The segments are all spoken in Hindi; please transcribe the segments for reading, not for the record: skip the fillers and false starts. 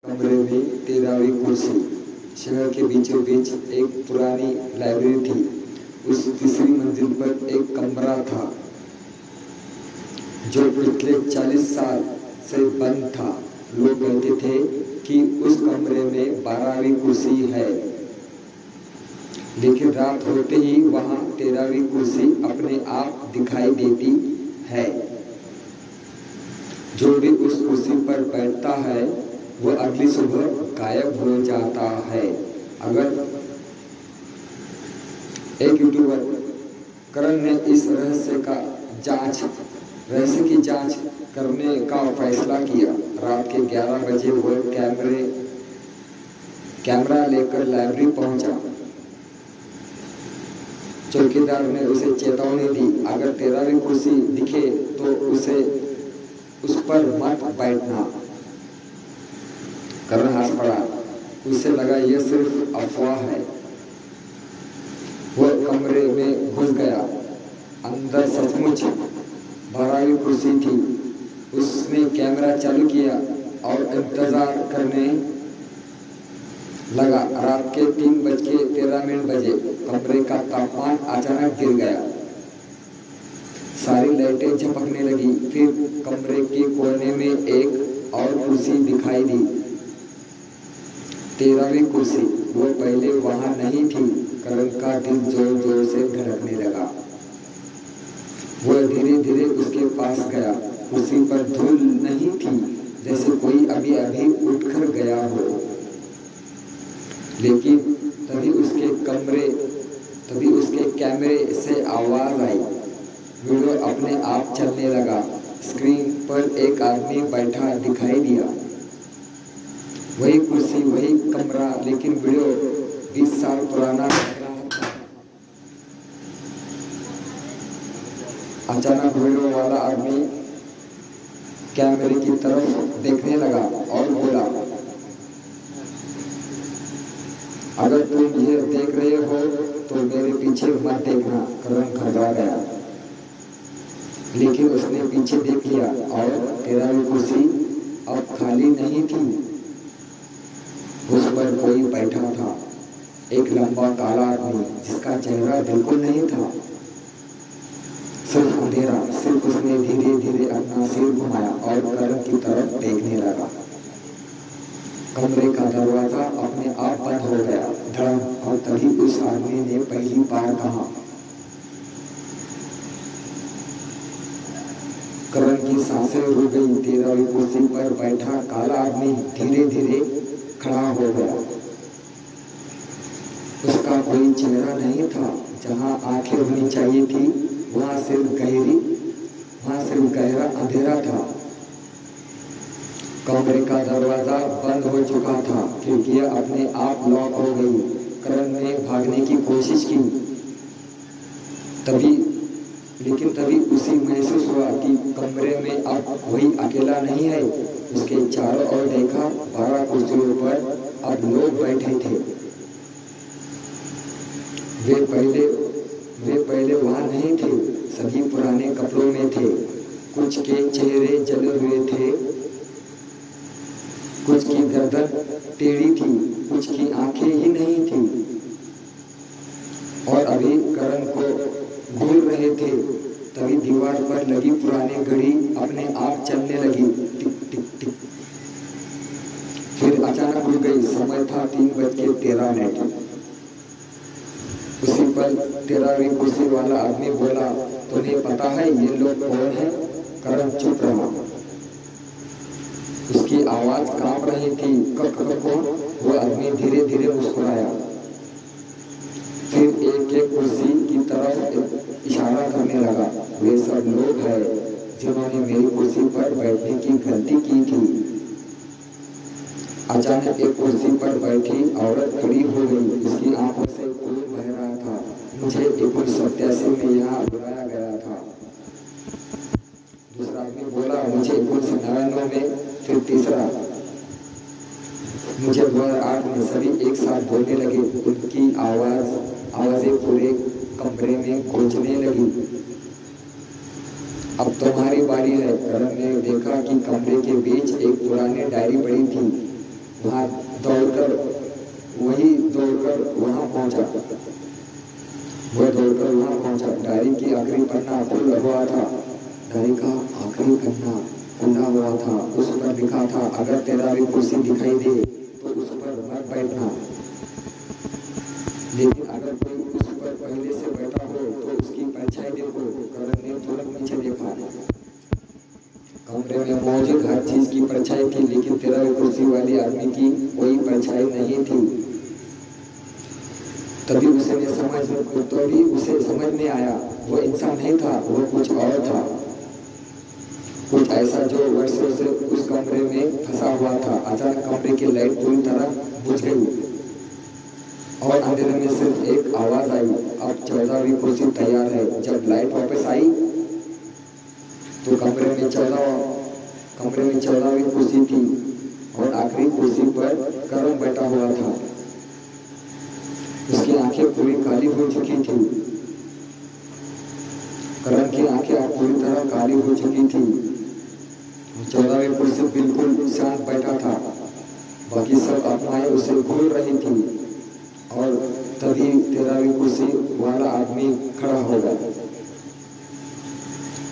कमरे में 13वीं कुर्सी। शहर के बीचों बीच एक पुरानी लाइब्रेरी थी। उस तीसरी मंजिल पर एक कमरा था जो पिछले 40 साल से बंद था। लोग कहते थे कि उस कमरे में 12वीं कुर्सी है, लेकिन रात होते ही वहां 13वीं कुर्सी अपने आप दिखाई देती है। जो भी उस कुर्सी पर बैठता है वो अगली सुबह गायब हो जाता है। अगर एक यूट्यूबर करण ने इस रहस्य की जांच करने का फैसला किया। रात के 11 बजे वो कैमरा लेकर लाइब्रेरी पहुंचा। चौकीदार ने उसे चेतावनी दी, अगर 13वीं कुर्सी दिखे तो उस पर मत बैठना। करण हंस पड़ा। उसे लगा यह सिर्फ अफवाह है। वह कमरे में घुस गया। अंदर सचमुच 12वीं कुर्सी थी। उसने कैमरा चालू किया और इंतजार करने लगा। रात के 3:13 बजे कमरे का तापमान अचानक गिर गया। सारी लाइटें झपकने लगी। फिर कमरे के कोने में एक और कुर्सी दिखाई दी। 13वीं कुर्सी। वो पहले वहां नहीं थी। करण का दिल जोर जोर से धड़कने लगा। वह धीरे धीरे उसके पास गया। कुर्सी पर धूल नहीं थी, जैसे कोई अभी अभी उठकर गया हो। लेकिन तभी उसके कैमरे से आवाज आई। वीडियो अपने आप चलने लगा। स्क्रीन पर एक आदमी बैठा दिखाई दिया। वही कुर्सी, वही कमरा, लेकिन वीडियो 20 साल पुराना लग रहा था। अचानक वीडियो वाला आदमी कैमरे की तरफ देखने लगा और बोला, अगर तुम ये देख रहे हो तो मेरे पीछे मत देखना। करण घबरा गया, लेकिन उसने पीछे देख लिया और 13वीं कुर्सी अब खाली नहीं थी। उस पर कोई बैठा था, एक लंबा काला आदमी जिसका चेहरा बिल्कुल नहीं था, सिर्फ अंधेरा। सिर्फ उसने धीरे धीरे अपना सिर घुमाया और करण की तरफ देखने लगा। कमरे का दरवाजा अपने आप बंद हो गया, धड़म। और तभी उस आदमी ने पहली बार कहा। करण की सांसें रुक गई। 13वीं कुर्सी पर बैठा काला आदमी धीरे धीरे खड़ा हो गया। उसका कोई चेहरा नहीं था। जहां आंखें होनी चाहिए थी वहां सिर्फ गहरा अंधेरा था। कमरे का दरवाजा बंद हो चुका था। खिड़कियां अपने आप लॉक हो गई। करण ने भागने की कोशिश की, लेकिन तभी उसे महसूस हुआ कि कमरे में अब वही अकेला नहीं है। उसके चारों ओर देखा, 12 कुर्सियों पर अब लोग बैठे थे। वे पहले वहां नहीं थे। सभी पुराने कपड़ों में थे। कुछ के चेहरे जले हुए थे, कुछ की गर्दन टेढ़ी थी, कुछ की आंखें ही नहीं थी और अभी करण को घूर रहे थे। तभी दीवार पर लगी पुरानी घड़ी अपने आप चलने लगी, टिक टिक टिक। फिर अचानक रुक गई। समय था 3:13। उसी पर 13वीं कुर्सी वाला आदमी बोला, तुम्हें पता है ये लोग कौन है? करण चुप रहा। उसकी आवाज कांप रही थी। कौन? वो आदमी धीरे धीरे मुस्कुराया। फिर एक एक कुर्सी की तरफ इशारा करने लगा। वे सब लोग हैं जिन्होंने मेरी कुर्सी पर बैठने की गलती की थी। अचानक एक कुर्सी पर बैठी औरत खड़ी हो गई। उसकी आंखों से खून बह रहा था। मुझे 1987 में यहाँ बुलाया गया था। दूसरा आदमी बोला, मुझे 1999 में। फिर तीसरा, मुझे 2008 में। सभी एक साथ बोलने लगे। उनकी आवाजें पूरे कमरे में गूंजने लगी। अब तुम्हारी बारी है। करण ने देखा कि कमरे के बीच एक पुरानी डायरी पड़ी थी। वहाँ दौड़कर वहाँ पहुंचा। वह दौड़कर वहाँ पहुंचा। डायरी की आखिरी पन्ना खुला हुआ था। डायरी का आखिरी पन्ना खुला हुआ था। उस पर लिखा था, अगर तेरा भी कुर्सी दिखाई दे तो उस पर मत बैठना, लेकिन अगर कोई उस पर पहले से बैठा हो तो उसकी परछाई देखो। करण ने तुरंत नीचे देखा। कमरे में मौजूद हर चीज की परछाई थी, लेकिन तेरा भी कुर्सी वाली आदमी की कोई परछाई नहीं थी। तभी उसे समझ में आया, वो इंसान नहीं था, वो कुछ और था। कुछ ऐसा जो वर्षों से उस कमरे में फंसा हुआ था। अचानक कमरे की लाइट पूरी तरह बुझ गई और अंधेरे में सिर्फ एक आवाज आई, अब 14वीं कुर्सी तैयार है। जब लाइट वापस आई तो कमरे में 14वीं कुर्सी थी और आखिरी कुर्सी पर करण बैठा हुआ था। उसकी आंखें पूरी काली हो चुकी थी। करण की आंखें अब पूरी तरह काली हो चुकी थी। 14वीं कुर्सी बिल्कुल शांत बैठा था। बाकी सब आत्माएं उसे घूर रही थी और तभी 13वीं कुर्सी वाला आदमी खड़ा हो गया।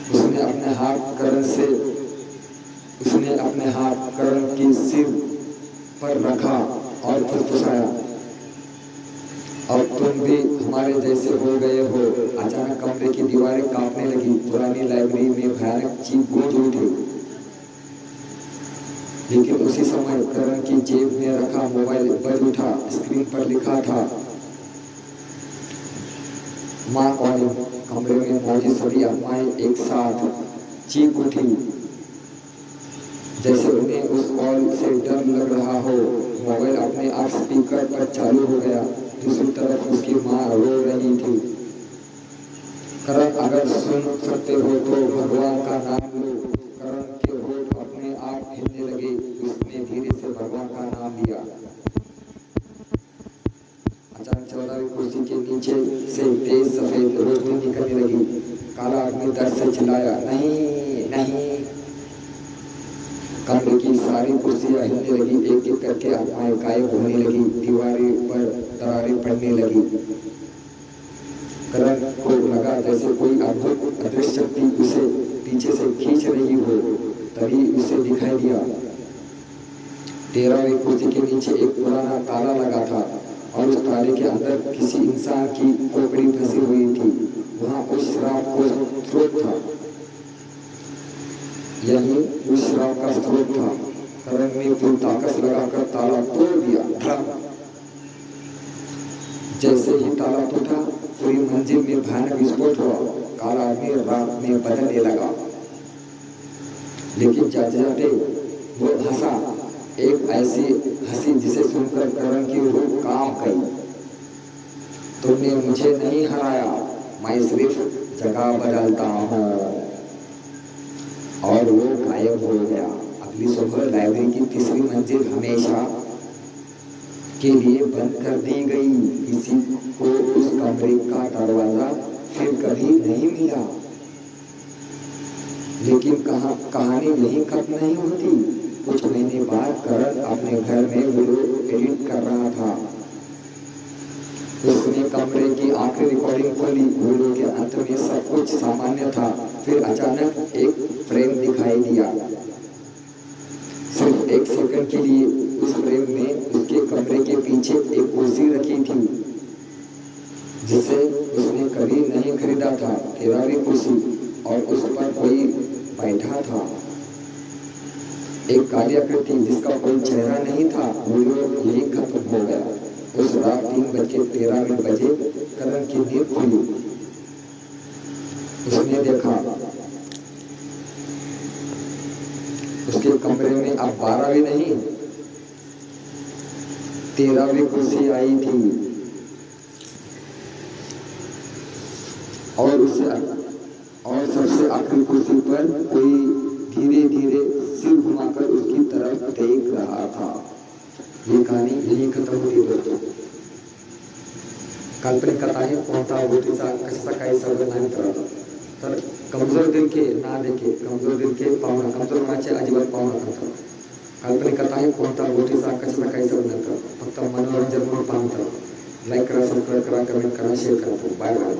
उसने अपने हाथ करण की सिर पर रखा और फुसफुसाया, और तुम भी हमारे जैसे हो गए हो। अचानक कमरे की दीवारें कांपने लगी। पुरानी लाइब्रेरी में भयानक चीख गूंज उठी। लेकिन उसी समय करण की जेब में रखा मोबाइल बज उठा। स्क्रीन पर लिखा था, माँ कॉलिंग। कमरे में मौजूद सभी आत्माएं एक साथ चीख उठी, जैसे उन्हें उस कॉल से डर लग रहा हो। मोबाइल अपने आप स्पीकर पर चालू हो गया। दूसरी तरफ उसकी माँ रो रही थी। करण, अगर सुन सकते हो तो भगवान का नाम लो। करण के होठ अपने आप हिलने लगे। उसने धीरे से भगवान का नाम लिया। अचानक 14वीं कुर्सी के नीचे से तेज सफेद रोशनी निकलने लगी। काला आदमी दर्द से चिल्लाया, नहीं नहीं। कमरे की सारी कुर्सियां हिलने लगी। एक एक करके आत्माएं गायब होने लगी। दीवारें पर दरारें पड़ने लगी। करण को लगा जैसे कोई अद्भुत अदृश्य शक्ति उसे पीछे से खींच रही हो। तभी उसे दिखाई दिया, 13वीं कुर्सी के नीचे एक पुराना ताला लगा था और उस ताले के अंदर किसी इंसान की खोपड़ी फंसी हुई थी। वहां उस श्राप का स्रोत था। यही उस श्राप का स्रोत था। करण ने पूरी ताकत लगाकर ताला तोड़ दिया। जैसे ही ताला टूटा, पूरी मंजिल में भयानक विस्फोट हुआ। काला आदमी रात में बदलने लगा, लेकिन जाते वो हंसा, एक ऐसी हंसी जिसे सुनकर करण की रूह कांप गई। तुमने मुझे नहीं हराया, मैं सिर्फ जगह बदलता हूँ। और वो गायब हो गया। अगली सुबह लाइब्रेरी की तीसरी मंजिल हमेशा के लिए बंद कर दी गई। किसी को उस कमरे का दरवाजा फिर कभी नहीं मिला। लेकिन कहानी यही खत्म नहीं होती। कुछ महीने बाद करण अपने घर में वीडियो एडिट कर रहा था। उसने कमरे की आखिरी रिकॉर्डिंग खोली। वीडियो के अंत में सब कुछ सामान्य था। फिर अचानक एक फ्रेम दिखाई दिया। सिर्फ एक सेकंड के लिए उस फ्रेम में उसके कमरे के पीछे एक कुर्सी रखी थी, जिसे उसने कभी नहीं खरीदा था। 13वीं कुर्सी, और उस पर कोई बैठा था, एक काली आकृति जिसका कोई चेहरा नहीं था। वीडियो यही खत्म हो गया। उस रात 3:13 करण की नींद खुली। उसने देखा उसके कमरे में अब 12वीं नहीं 13वीं कुर्सी आई थी, और सबसे आखिरी कुर्सी पर कोई धीरे धीरे सिर घुमाकर उसकी तरफ देख रहा था। ये कहानी यही खत्म होती दोस्तों। काल्पनिक कथाएं कोणता गोष्टीचा कशाचा काही संबंध नाही तर कमजोर दिल के ना देखे, कमजोर दिल के पाहुणा, कमजोर मनाचे अजिबात पाहुणा नका. काल्पनिक कथा आहे कोणता गोष्टीचा कशाचा काही संबंध नसतं, फक्त मनोरंजन म्हणून पाहतं. लाईक करा, सबस्क्राईब करा, कमेंट करा, शेअर करा. Bye bye.